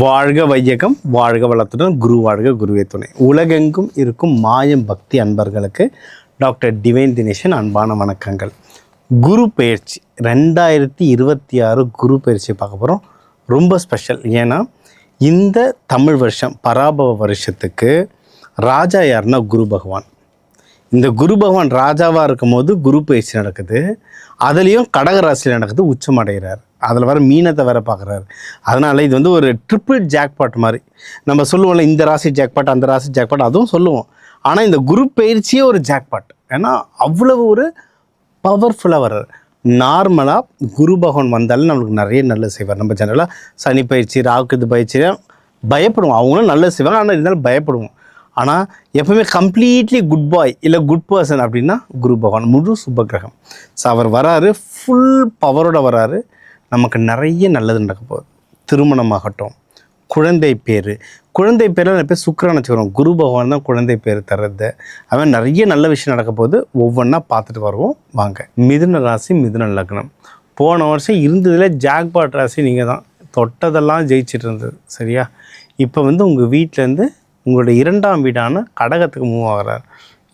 வாழ்க வையகம் வாழ்க வளத்துடன் குரு வாழ்க குருவே துணை. உலகெங்கும் இருக்கும் மாயம் பக்தி அன்பர்களுக்கு டாக்டர் டிவைன் தினேஷன் அன்பான வணக்கங்கள். குரு பயிற்சி 2026 குரு பயிற்சி பார்க்க போகிறோம். ரொம்ப ஸ்பெஷல். ஏன்னா இந்த தமிழ் வருஷம் பராபவ வருஷத்துக்கு ராஜா யாருன்னா குரு பகவான். இந்த குரு பகவான் ராஜாவாக இருக்கும் போது குரு பயிற்சி நடக்குது. அதுலேயும் கடகராசியில் நடக்குது, உச்சமடைகிறார். அதில் வர மீனத்தை வேற பார்க்குறாரு. அதனால் இது வந்து ஒரு ட்ரிபிள் ஜாக்பாட் மாதிரி. நம்ம சொல்லுவோம்ல, இந்த ராசி ஜாக்பாட் அந்த ராசி ஜாக்பாட், அதுவும் சொல்லுவோம். ஆனால் இந்த குரு பயிற்சியே ஒரு ஜாக்பாட். ஏன்னா அவ்வளவு ஒரு பவர்ஃபுல்லாக வர்றார். நார்மலாக குரு பகவான் வந்தாலும் நம்மளுக்கு நிறைய நல்லது செய்வார். நம்ம ஜெனரலாக சனி பயிற்சி ராகுது பயிற்சியாக பயப்படுவோம். அவங்களும் நல்லது செய்வாங்க, ஆனால் இருந்தாலும் பயப்படுவோம். ஆனால் எப்பவுமே கம்ப்ளீட்லி குட் பாய் இல்லை குட் பர்சன் அப்படின்னா குரு பகவான், முழு சுபகிரகம். ஸோ அவர் வராரு, ஃபுல் பவரோட வராரு. நமக்கு நிறைய நல்லது நடக்க போகுது. திருமணமாகட்டும், குழந்தை பேர் நிறைய பேர் சுக்கிரன் வச்சுக்கிறோம். குரு பகவான் தான் குழந்தை பேர் தர்றது. அவன் நிறைய நல்ல விஷயம் நடக்க போகுது. ஒவ்வொன்றா பார்த்துட்டு வருவோம் வாங்க. மிதுன ராசி, மிதுன லக்னம். போன வருஷம் இருந்ததில் ஜாக்பாட் ராசி நீங்கள் தான். தொட்டதெல்லாம் ஜெயிச்சிட்டு இருந்தது, சரியா? இப்போ வந்து உங்கள் வீட்டிலேருந்து உங்களுடைய 2ஆம் வீடான கடகத்துக்கு மூவ் ஆகிறார்.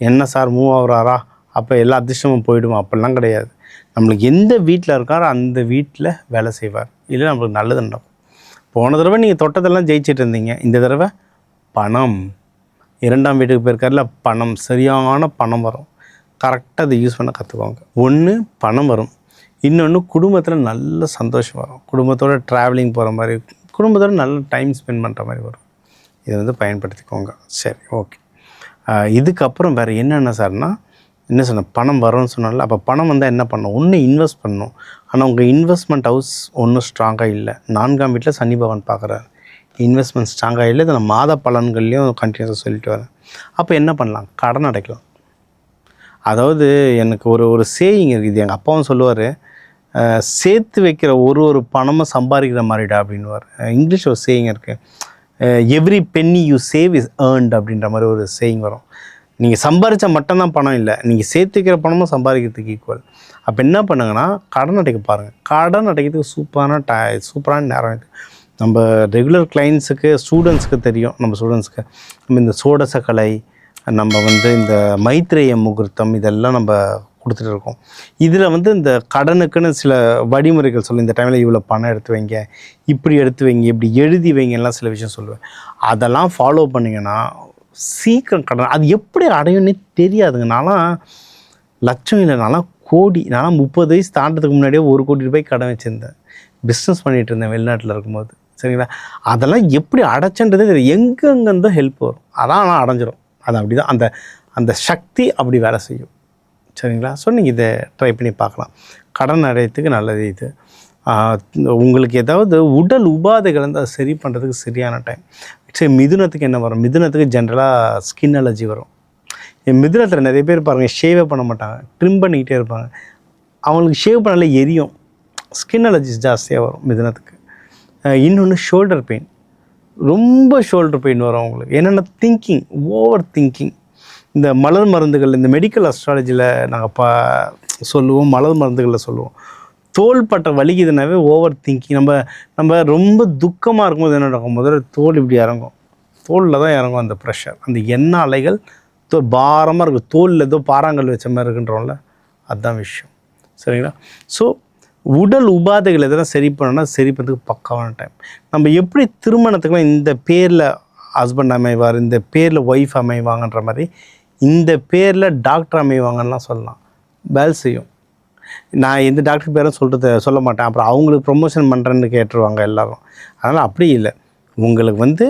என்ன சார் மூவ் ஆகுறாரா, அப்போ எல்லா அதிர்ஷ்டமும் போயிடுவோம்? அப்படிலாம் கிடையாது. நம்மளுக்கு எந்த வீட்டில் இருக்காரோ அந்த வீட்டில் வேலை செய்வார். இல்லை நம்மளுக்கு நல்லது நடக்கும். போன தடவை நீங்கள் தொட்டதெல்லாம் ஜெயிச்சிட்டு இருந்தீங்க. இந்த தடவை பணம், 2ஆம் வீட்டுக்கு போயிருக்காருல, பணம், சரியான பணம் வரும். கரெக்டாக அதை யூஸ் பண்ண கற்றுக்கோங்க. ஒன்று பணம் வரும், இன்னொன்று குடும்பத்தில் நல்ல சந்தோஷம் வரும். குடும்பத்தோடு ட்ராவலிங் போகிற மாதிரி, குடும்பத்தோடு நல்ல டைம் ஸ்பெண்ட் பண்ணுற மாதிரி வரும். இதை வந்து பயன்படுத்திக்கோங்க. சரி, ஓகே. இதுக்கப்புறம் வேறு என்னென்ன சார்னா, என்ன சொன்ன, பணம் வரும்னு சொன்னால, அப்போ பணம் வந்தால் என்ன பண்ணணும்? ஒன்று இன்வெஸ்ட் பண்ணணும். ஆனால் உங்கள் இன்வெஸ்ட்மெண்ட் ஹவுஸ் ஒன்றும் ஸ்ட்ராங்காக இல்லை. 4ஆம் வீட்டில் சனி பகவான் பார்க்குறாரு. இன்வெஸ்ட்மெண்ட் ஸ்ட்ராங்காக இல்லை. இதை நான் மாத பலன்கள்லையும் கண்டினியூஸாக சொல்லிட்டு வரேன். அப்போ என்ன பண்ணலாம்? கடன் அடைக்கலாம். அதாவது எனக்கு ஒரு சேயிங் இருக்குது, எங்கள் அப்பாவும் சொல்லுவார், சேர்த்து வைக்கிற ஒரு பணமும் சம்பாதிக்கிற மாதிரிடா அப்படின்வார். இங்கிலீஷ் ஒரு சேயிங் இருக்குது, every penny you save is earned அப்படின்ற மாதிரி ஒரு சேயிங் வரும். நீங்கள் சம்பாதிச்சா மட்டும்தான் பணம் இல்லை, நீங்கள் சேர்த்துக்கிற பணமும் சம்பாதிக்கிறதுக்கு ஈக்குவல். அப்போ என்ன பண்ணுங்கன்னா, கடன் அடைக்க பாருங்கள். கடன் அடைக்கிறதுக்கு சூப்பரான நேரம் இது. நம்ம ரெகுலர் கிளைண்ட்ஸுக்கு, ஸ்டூடெண்ட்ஸுக்கு தெரியும். நம்ம ஸ்டூடெண்ட்ஸுக்கு நம்ம இந்த சோடசக்கலை, நம்ம வந்து இந்த மைத்ரேய முகூர்த்தம், இதெல்லாம் நம்ம கொடுத்துட்டு இருக்கோம். இதில் வந்து இந்த கடனுக்குன்னு சில வழிமுறைகள் சொல்லி, இந்த டைமில் இவ்வளோ பணம் எடுத்து வைங்க, இப்படி எடுத்து வைங்க, இப்படி எழுதி வைங்க, எல்லாம் சில விஷயம் சொல்லுவேன். அதெல்லாம் ஃபாலோ பண்ணிங்கன்னா சீக்கிரம் கடன். அது எப்படி அடையும்னே தெரியாதுங்க. நான்லாம் லட்சம் இல்லை, நான்லாம் கோடி. நான்லாம் 30 வயசு தாண்டதுக்கு முன்னாடியே 1 கோடி ரூபாய் கடன் வச்சுருந்தேன். பிஸ்னஸ் பண்ணிகிட்டு இருந்தேன் வெளிநாட்டில் இருக்கும்போது, சரிங்களா? அதெல்லாம் எப்படி அடைச்சன்றது தெரியும். எங்கெங்கேருந்தோ ஹெல்ப் வரும், அதான் ஆனால் அடைஞ்சிரும். அது அப்படி தான், அந்த சக்தி அப்படி வேலை செய்யும், சரிங்களா? ஸோ நீங்கள் இதை ட்ரை பண்ணி பார்க்கலாம். கடன் அடையத்துக்கு நல்லது இது. உங்களுக்கு ஏதாவது உடல் உபாதைகள் வந்து அதை சரி பண்ணுறதுக்கு சரியான டைம். சரி, மிதுனத்துக்கு என்ன வரும்? மிதுனத்துக்கு ஜென்ரலாக ஸ்கின் அலர்ஜி வரும். மிதுனத்தில் நிறைய பேர் பாருங்கள், ஷேவே பண்ண மாட்டாங்க, ட்ரிம் பண்ணிக்கிட்டே இருப்பாங்க. அவங்களுக்கு ஷேவ் பண்ணாலே எரியும். ஸ்கின் அலர்ஜிஸ் ஜாஸ்தியாக வரும் மிதுனத்துக்கு. இன்னொன்று ஷோல்டர் பெயின், ரொம்ப ஷோல்டர் பெயின் வரும் அவங்களுக்கு. என்னென்ன திங்கிங், ஓவர் திங்கிங். இந்த மலர் மருந்துகள், இந்த மெடிக்கல் அஸ்ட்ராலஜியில் நாங்கள் சொல்லுவோம், மலர் மருந்துகளில் சொல்லுவோம், தோள்பட்ட வலிக்குதுனாவே ஓவர் திங்கிங். நம்ம ரொம்ப துக்கமாக இருக்கும்போது என்ன நடக்கும்? முதல்ல தோல் இப்படி இறங்கும், தோலில் தான் இறங்கும் அந்த ப்ரெஷர், அந்த எண்ணெய் அலைகள் பாரமாக இருக்கும். தோலில் ஏதோ பாறாங்கல் வச்ச மாதிரி இருக்குன்றோம்ல, அதுதான் விஷயம், சரிங்களா? ஸோ உடல் உபாதைகள் எதனா சரி பண்ணணும்னா சரி பண்ணுறதுக்கு பக்காவான டைம். நம்ம எப்படி திருமணத்துக்குலாம் இந்த பேரில் ஹஸ்பண்ட் அமைவார், இந்த பேரில் ஒய்ஃப் அமைவாங்கன்ற மாதிரி இந்த பேரில் டாக்டர் அமைவாங்கலாம் சொல்லலாம். வேலை செய்யும். நான் எந்த டாக்டர் பேரும் சொல்ல மாட்டேன். அப்புறம் அவங்களுக்கு ப்ரொமோஷன் பண்ணுறேன்னு கேட்டுருவாங்க எல்லோரும். அதனால் அப்படி இல்லை. உங்களுக்கு வந்து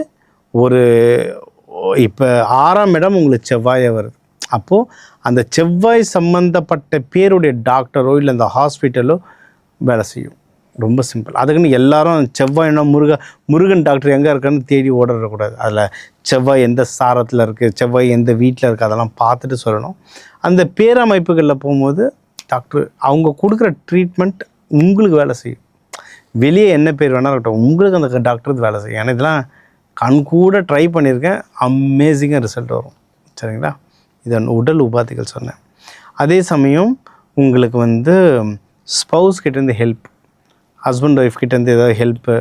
இப்போ 6ஆம் இடம் உங்களுக்கு செவ்வாயை வருது. அப்போது அந்த செவ்வாய் சம்மந்தப்பட்ட பேருடைய டாக்டரோ இல்லை அந்த ஹாஸ்பிட்டலோ வேலை செய்யும். ரொம்ப சிம்பிள். அதுக்குன்னு எல்லாரும் செவ்வாய்னா முருகன் டாக்டர் எங்கே இருக்கான்னு தேடி ஓடக்கூடாது. அதில் செவ்வாய் எந்த சாரத்தில் இருக்குது, செவ்வாய் எந்த வீட்டில் இருக்குது, அதெல்லாம் பார்த்துட்டு சொல்லணும். அந்த பேரமைப்புகளில் போகும்போது டாக்டர் அவங்க கொடுக்குற ட்ரீட்மெண்ட் உங்களுக்கு வேலை செய்யும். வெளியே என்ன பேர் வேணால் இருக்கட்டும், உங்களுக்கு அந்த டாக்டருக்கு வேலை செய்யும். ஏன்னா இதெல்லாம் கண்கூட ட்ரை பண்ணியிருக்கேன், அமேசிங்காக ரிசல்ட் வரும், சரிங்களா? இது உடல் உபாதைகள் சொன்னேன். அதே சமயம் உங்களுக்கு வந்து ஸ்பவுஸ் கிட்டேருந்து ஹெல்ப், ஹஸ்பண்ட் ஒய்ஃப் கிட்டேருந்து ஏதாவது ஹெல்ப்பு,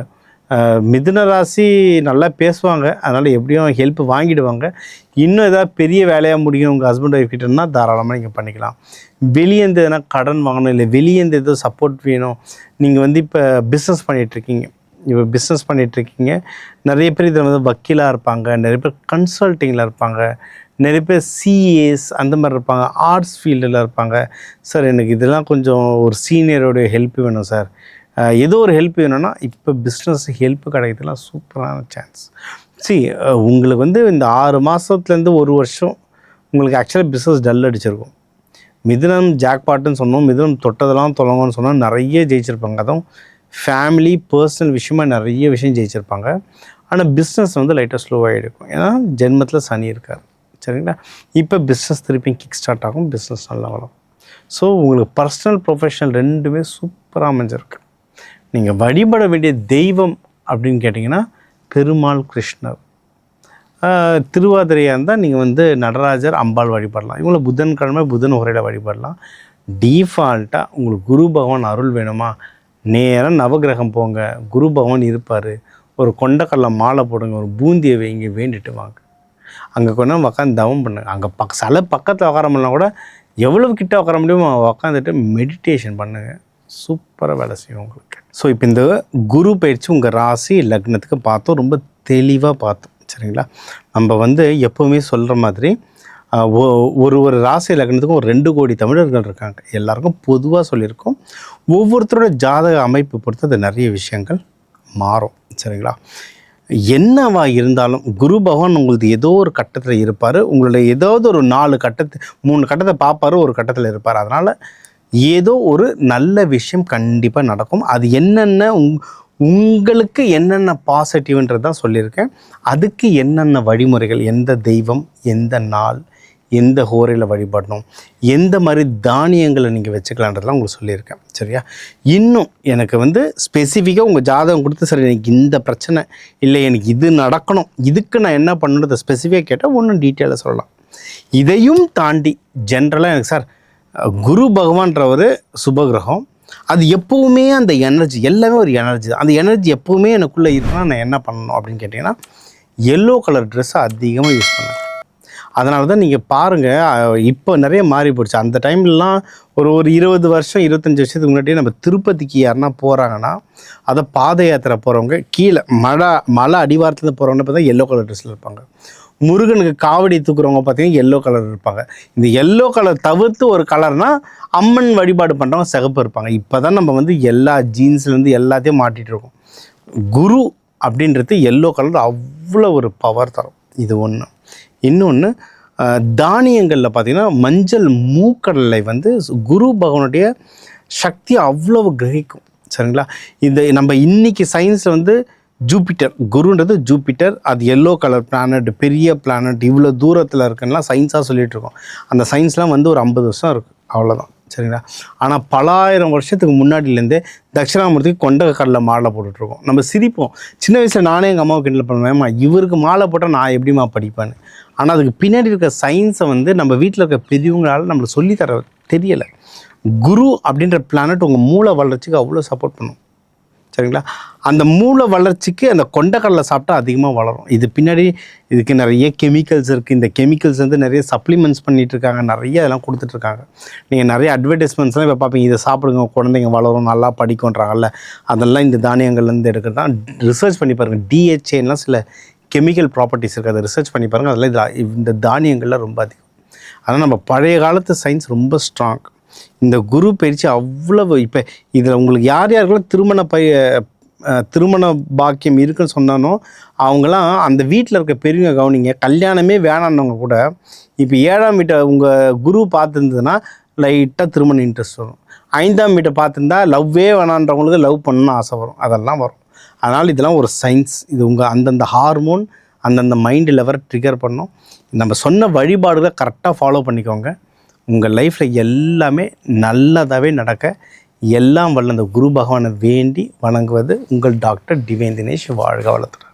மிதுன ராசி நல்லா பேசுவாங்க, அதனால் எப்படியும் ஹெல்ப் வாங்கிடுவாங்க. இன்னும் எதாவது பெரிய வேலையாக முடியும் உங்கள் ஹஸ்பண்ட் ஒய்ஃப் கிட்டேன்னா தாராளமாக நீங்கள் பண்ணிக்கலாம். வெளியேந்து எதனா கடன் வாங்கணும், இல்லை வெளியேந்து ஏதோ சப்போர்ட் வேணும். நீங்கள் வந்து இப்போ பிஸ்னஸ் பண்ணிகிட்ருக்கீங்க, நிறைய பேர் இதில் வந்து வக்கீலாக இருப்பாங்க, நிறைய பேர் கன்சல்ட்டிங்கில் இருப்பாங்க, நிறைய பேர் சிஏஎஸ் அந்த மாதிரி இருப்பாங்க, ஆர்ட்ஸ் ஃபீல்டில் இருப்பாங்க. சார் எனக்கு இதெல்லாம் கொஞ்சம் ஒரு சீனியரோடைய ஹெல்ப் வேணும் சார், ஏதோ ஒரு ஹெல்ப் வேணும்னா இப்போ பிஸ்னஸ் ஹெல்ப் கிடைக்கிறதுலாம் சூப்பரான சான்ஸ். உங்களுக்கு வந்து இந்த 6 மாதத்துலேருந்து 1 வருஷம் உங்களுக்கு ஆக்சுவலாக பிஸ்னஸ் டல் அடிச்சிருக்கும். மிதுனம் ஜாக்பாட்டுன்னு சொன்னோம், மிதுனம் தொட்டதெல்லாம் தொலங்கன்னு சொன்னால் நிறைய ஜெயிச்சிருப்பாங்க. அதுவும் ஃபேமிலி பர்சனல் விஷயமாக நிறைய விஷயம் ஜெயிச்சிருப்பாங்க. ஆனால் பிஸ்னஸ் வந்து லைட்டாக ஸ்லோவாக இருக்கும், ஏன்னா ஜென்மத்தில் சனி இருக்கார். சரிங்களா? இப்போ பிஸ்னஸ் திருப்பி கிக் ஸ்டார்ட் ஆகும், பிஸ்னஸ் நல்லா வரும். ஸோ உங்களுக்கு பர்சனல் ப்ரொஃபஷனல் ரெண்டுமே சூப்பராக அமைஞ்சிருக்கு. நீங்கள் வழிபட வேண்டிய தெய்வம் அப்படின்னு கேட்டிங்கன்னா பெருமாள், கிருஷ்ணர். திருவாதிரையாக இருந்தால் நீங்கள் வந்து நடராஜர், அம்பாள் வழிபடலாம். இவங்கள புதன்கிழமை புதன் உரையில் வழிபடலாம். டீஃபால்ட்டாக உங்களுக்கு குரு பகவான் அருள் வேணுமா, நேராக நவகிரகம் போங்க, குரு பகவான் இருப்பார். ஒரு கொண்டக்கடலை மாலை போடுங்க, ஒரு பூந்தியை வைங்க, வேண்டிட்டு வாங்க. அங்கே கொஞ்சம் உட்காந்து தவம் பண்ணுங்க. அங்கே சில பக்கத்தில் உட்காரமுன்னா கூட எவ்வளவு கிட்ட உட்கார முடியுமோ உட்காந்துட்டு மெடிடேஷன் பண்ணுங்கள், சூப்பராக வேலை செய்யும் உங்களுக்கு. ஸோ இப்போ இந்த குரு பயிற்சி உங்கள் ராசி லக்னத்துக்கு பார்த்தோம், ரொம்ப தெளிவாக பார்த்தோம். சரிங்களா? நம்ம வந்து எப்போவுமே சொல்கிற மாதிரி ஒரு ராசி லக்னத்துக்கும் ஒரு 2 கோடி தமிழர்கள் இருக்காங்க. எல்லாருக்கும் பொதுவாக சொல்லியிருக்கோம். ஒவ்வொருத்தரோட ஜாதக அமைப்பு பொறுத்து அது நிறைய விஷயங்கள் மாறும். சரிங்களா? என்னவா இருந்தாலும் குரு பகவான் உங்களுக்கு ஏதோ ஒரு கட்டத்தில் இருப்பார். உங்களுடைய ஏதாவது ஒரு 3 கட்டத்தை பார்ப்பார், ஒரு கட்டத்தில் இருப்பார். அதனால் ஏதோ ஒரு நல்ல விஷயம் கண்டிப்பாக நடக்கும். அது என்னென்ன உங்களுக்கு என்னென்ன பாசிட்டிவ்ன்றது தான் சொல்லியிருக்கேன். அதுக்கு என்னென்ன வழிமுறைகள், எந்த தெய்வம், எந்த நாள், எந்த ஹோரையில் வழிபடணும், எந்த மாதிரி தானியங்களை நீங்கள் வச்சுக்கலான்றதுலாம் உங்களுக்கு சொல்லியிருக்கேன். சரியா? இன்னும் எனக்கு வந்து ஸ்பெசிஃபிக்காக உங்கள் ஜாதகம் கொடுத்து, சரி எனக்கு இந்த பிரச்சனை இல்லை, எனக்கு இது நடக்கணும், இதுக்கு நான் என்ன பண்ணுறதை ஸ்பெசிஃபிக்காக கேட்டால் ஒன்றும் டீட்டெயிலாக சொல்லலாம். இதையும் தாண்டி ஜென்ரலாக எனக்கு சார் குரு பகவான்றவர் சுபகிரகம், அது எப்போவுமே அந்த எனர்ஜி எல்லாமே ஒரு எனர்ஜி தான், அந்த எனர்ஜி எப்போவுமே எனக்குள்ளே இருக்குன்னா நான் என்ன பண்ணணும் அப்படின்னு கேட்டிங்கன்னா எல்லோ கலர் ட்ரெஸ்ஸை அதிகமாக யூஸ் பண்ணுவேன். அதனால தான் நீங்கள் பாருங்கள், இப்போ நிறைய மாறி போச்சு. அந்த டைம்லலாம் ஒரு 20 வருஷம் 25 வருஷத்துக்கு முன்னாடியே நம்ம திருப்பதிக்கு யாருன்னா போகிறாங்கன்னா அதை பாத யாத்திரை போகிறவங்க கீழே மலை அடிவாரத்துலேருந்து போகிறவங்க பார்த்தா எல்லோ கலர் ட்ரெஸ்ஸில் இருப்பாங்க. முருகனுக்கு காவடி தூக்குறவங்க பார்த்தீங்கன்னா எல்லோ கலர் இருப்பாங்க. இந்த எல்லோ கலர் தவிர்த்து ஒரு கலர்னால் அம்மன் வழிபாடு பண்ணுறவங்க சிகப்பு இருப்பாங்க. இப்போ தான் நம்ம வந்து எல்லா ஜீன்ஸ்லேருந்து எல்லாத்தையும் மாட்டிகிட்டு இருக்கோம். குரு அப்படின்றது எல்லோ கலர் அவ்வளோ ஒரு பவர் தரும். இது ஒன்று. இன்னொன்று, தானியங்களில் பார்த்திங்கன்னா மஞ்சள் மூக்கடலை வந்து குரு பகவானுடைய சக்தி அவ்வளவு கிரகிக்கும். சரிங்களா? இந்த நம்ம இன்றைக்கி சயின்ஸில் வந்து ஜூபிட்டர், குருன்றது ஜூபிட்டர், அது எல்லோ கலர் பிளானட், பெரிய பிளானட், இவ்வளோ தூரத்தில் இருக்குன்னா சயின்ஸாக சொல்லிகிட்ருக்கோம். அந்த சயின்ஸ்லாம் வந்து ஒரு 50 வருஷம் இருக்குது, அவ்வளோதான். சரிங்களா? ஆனால் பல ஆயிரம் வருஷத்துக்கு முன்னாடியிலேருந்தே தட்சிணாமூர்த்திக்கு கொண்ட கடலை மாலை போட்டுட்ருக்கோம். நம்ம சிரிப்போம். சின்ன வயசில் நானே எங்கள் அம்மாவுக்கு கிண்டல் பண்ணுவேன்மா, இவருக்கு மாலை போட்டால் நான் எப்படிமா படிப்பேன்னு. ஆனால் அதுக்கு பின்னாடி இருக்க சயின்ஸை வந்து நம்ம வீட்டில் இருக்க பெரியவங்களால் நம்மளுக்கு சொல்லித்தர தெரியலை. குரு அப்படின்ற பிளானட் உங்கள் மூளை வளர்ச்சிக்கு அவ்வளோ சப்போர்ட் பண்ணும். சரிங்களா? அந்த மூளை வளர்ச்சிக்கு அந்த கொண்டக்கடலை சாப்பிட்டா அதிகமாக வளரும். இது பின்னாடி இதுக்கு நிறைய கெமிக்கல்ஸ் இருக்குது. இந்த கெமிக்கல்ஸ் வந்து நிறைய சப்ளிமெண்ட்ஸ் பண்ணிகிட்ருக்காங்க, நிறைய இதெல்லாம் கொடுத்துட்ருக்காங்க. நீங்கள் நிறைய அட்வர்டைஸ்மெண்ட்ஸ்லாம் இப்போ பார்ப்பீங்க, இதை சாப்பிடுங்க குழந்தைங்க வளரும், நல்லா படிக்கும்ன்றாங்கல்ல, அதெல்லாம் இந்த தானியங்கள்லேருந்து எடுக்கிறது தான். ரிசர்ச் பண்ணி பாருங்கள், டிஹெச்ஏலாம் சில கெமிக்கல் ப்ராப்பர்ட்டிஸ் இருக்குது, அதை ரிசர்ச் பண்ணி பாருங்கள். அதெல்லாம் இந்த தானியங்களில் ரொம்ப அதிகம். ஆனால் நம்ம பழைய காலத்து சயின்ஸ் ரொம்ப ஸ்ட்ராங். இந்த குரு பயிற்சி அவ்வளவு. இப்போ இதில் உங்களுக்கு யார் யாருக்கெல்லாம் திருமண பாக்கியம் இருக்குன்னு சொன்னானோ அவங்களாம் அந்த வீட்டில் இருக்க பெரியவங்க கவனிங்க. கல்யாணமே வேணான்னவங்க கூட இப்போ 7ஆம் வீட்டை உங்கள் குரு பார்த்துருந்ததுன்னா லைட்டாக திருமண இன்ட்ரெஸ்ட் வரும். 5ஆம் வீட்டை பார்த்துருந்தா லவ்வே வேணான்றவங்களுக்கு லவ் பண்ணணும்னு ஆசை வரும், அதெல்லாம் வரும். அதனால் இதெல்லாம் ஒரு சயின்ஸ். இது உங்கள் அந்தந்த ஹார்மோன் அந்தந்த மைண்டு லெவலை ட்ரிகர் பண்ணணும். நம்ம சொன்ன வழிபாடுகளை கரெக்டாக ஃபாலோ பண்ணிக்கோங்க. உங்கள் லைஃப்பில் எல்லாமே நல்லதாகவே நடக்க எல்லாம் வல்ல அந்த குரு பகவானை வேண்டி வணங்குவது உங்கள் டாக்டர் டிவைன் தினேஷ். வாழ்க வளத்துடன்.